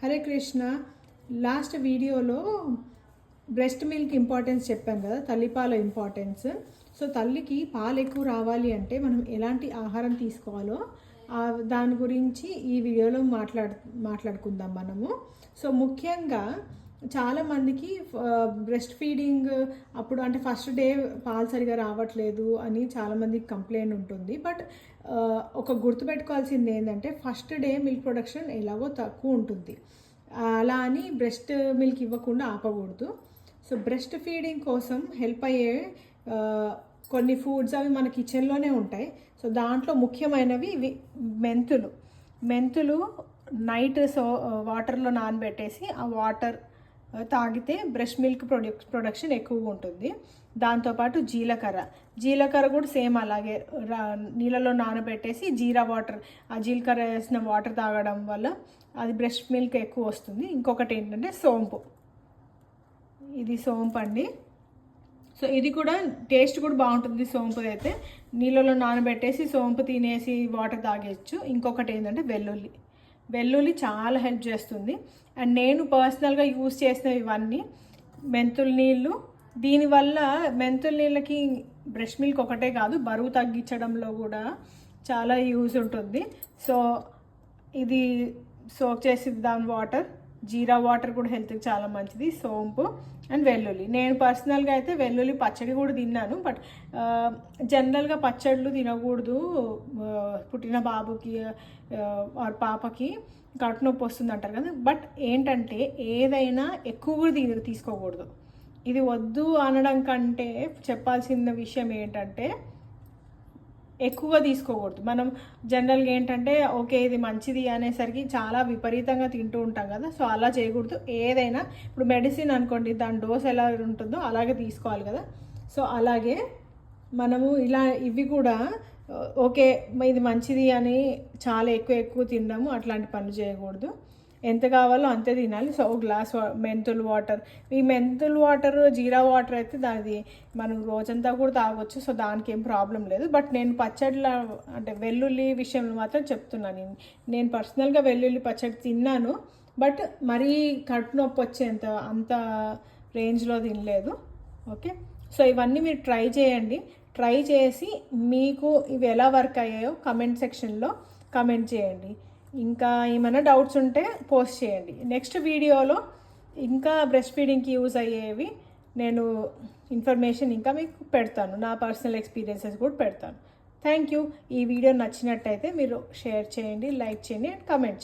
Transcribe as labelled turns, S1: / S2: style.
S1: Hare Krishna. Last వీడియోలో breast milk importance చెప్పాను కదా, తల్లిపాల ఇంపార్టెన్స్. సో తల్లికి పాలు ఎక్కువ రావాలి అంటే మనం ఎలాంటి ఆహారం తీసుకోవాలో దాని గురించి ఈ వీడియోలో మాట్లాడుకుందాం మనము. సో ముఖ్యంగా చాలామందికి బ్రెస్ట్ ఫీడింగ్ అప్పుడు అంటే ఫస్ట్ డే పాలు సరిగా రావట్లేదు అని చాలామందికి కంప్లైంట్ ఉంటుంది. బట్ ఒక గుర్తుపెట్టుకోవాల్సింది ఏంటంటే ఫస్ట్ డే మిల్క్ ప్రొడక్షన్ ఎలాగో తక్కువ ఉంటుంది, అలా అని బ్రెస్ట్ మిల్క్ ఇవ్వకుండా ఆపకూడదు. సో బ్రెస్ట్ ఫీడింగ్ కోసం హెల్ప్ అయ్యే కొన్ని ఫుడ్స్ అవి మన కిచెన్లోనే ఉంటాయి. సో దాంట్లో ముఖ్యమైనవి ఇవి మెంతులు నైట్ వాటర్లో నానబెట్టేసి ఆ వాటర్ తాగితే బ్రెస్ట్ మిల్క్ ప్రొడక్షన్ ఎక్కువగా ఉంటుంది. దాంతోపాటు జీలకర్ర కూడా సేమ్ అలాగే నీళ్ళలో నానబెట్టేసి ఆ జీలకర్ర వేసిన వాటర్ తాగడం వల్ల అది బ్రెస్ట్ మిల్క్ ఎక్కువ వస్తుంది. ఇంకొకటి ఏంటంటే సోంపు, ఇది సోంపు అండి. సో ఇది కూడా టేస్ట్ కూడా బాగుంటుంది. సోంపు అయితే నీళ్ళలో నానబెట్టేసి సోంపు తినేసి వాటర్ తాగేయచ్చు. ఇంకొకటి ఏంటంటే వెల్లుల్లి చాలా హెల్ప్ చేస్తుంది. అండ్ నేను పర్సనల్గా యూజ్ చేసిన ఇవన్నీ మెంతుల నీళ్ళు. దీనివల్ల మెంతుల నీళ్ళకి బ్రెస్ట్ మిల్క్ ఒకటే కాదు, బరువు తగ్గించడంలో కూడా చాలా యూజ్ ఉంటుంది. సో ఇది సోక్ చేసి దాని జీరా వాటర్ కూడా హెల్త్కి చాలా మంచిది. సోంపు అండ్ వెల్లుల్లి. నేను పర్సనల్గా అయితే వెల్లుల్లి పచ్చడి కూడా తిన్నాను. బట్ జనరల్గా పచ్చళ్ళు తినకూడదు, పుట్టిన బాబుకి పాపకి కడుపు నొప్పి వస్తుంది అంటారు కదా. బట్ ఏంటంటే ఏదైనా ఎక్కువ కూడా తీసుకోకూడదు. ఇది వద్దు అనడం కంటే చెప్పాల్సిన విషయం ఏంటంటే ఎక్కువగా తీసుకోకూడదు. మనం జనరల్గా ఏంటంటే ఓకే ఇది మంచిది అనేసరికి చాలా విపరీతంగా తింటూ ఉంటాం కదా. సో అలా చేయకూడదు. ఏదైనా ఇప్పుడు మెడిసిన్ అనుకోండి, దాని డోస్ ఎలా ఉంటుందో అలాగే తీసుకోవాలి కదా. సో అలాగే మనము ఇవి కూడా ఓకే ఇది మంచిది అని చాలా ఎక్కువ తినడము, అట్లాంటి పనులు చేయకూడదు. ఎంత కావాలో అంతే తినాలి. సో ఒక గ్లాస్ ఈ మెంతుల వాటర్ జీరా వాటర్ అయితే దానిది మనం రోజంతా కూడా తాగొచ్చు. సో దానికి ఏం ప్రాబ్లం లేదు. బట్ నేను పచ్చడిలో అంటే వెల్లుల్లి విషయంలో మాత్రం చెప్తున్నాను. నేను పర్సనల్గా వెల్లుల్లి పచ్చడి తిన్నాను, బట్ మరీ కడుపు నొప్పి వచ్చేంత అంత రేంజ్లో తినలేదు. ఓకే, సో ఇవన్నీ మీరు ట్రై చేయండి. ట్రై చేసి మీకు ఇవి ఎలా వర్క్ అయ్యాయో కమెంట్ సెక్షన్లో కమెంట్ చేయండి. ఇంకా ఏమైనా డౌట్స్ ఉంటే పోస్ట్ చేయండి. నెక్స్ట్ వీడియోలో ఇంకా బ్రెస్ట్ ఫీడింగ్కి యూజ్ అయ్యేవి నేను ఇన్ఫర్మేషన్ ఇంకా మీకు పెడతాను, నా పర్సనల్ ఎక్స్పీరియన్సెస్ కూడా పెడతాను. Thank you. ఈ వీడియో నచ్చినట్టయితే మీరు షేర్ చేయండి, లైక్ చేయండి అండ్ కమెంట్ చేయండి.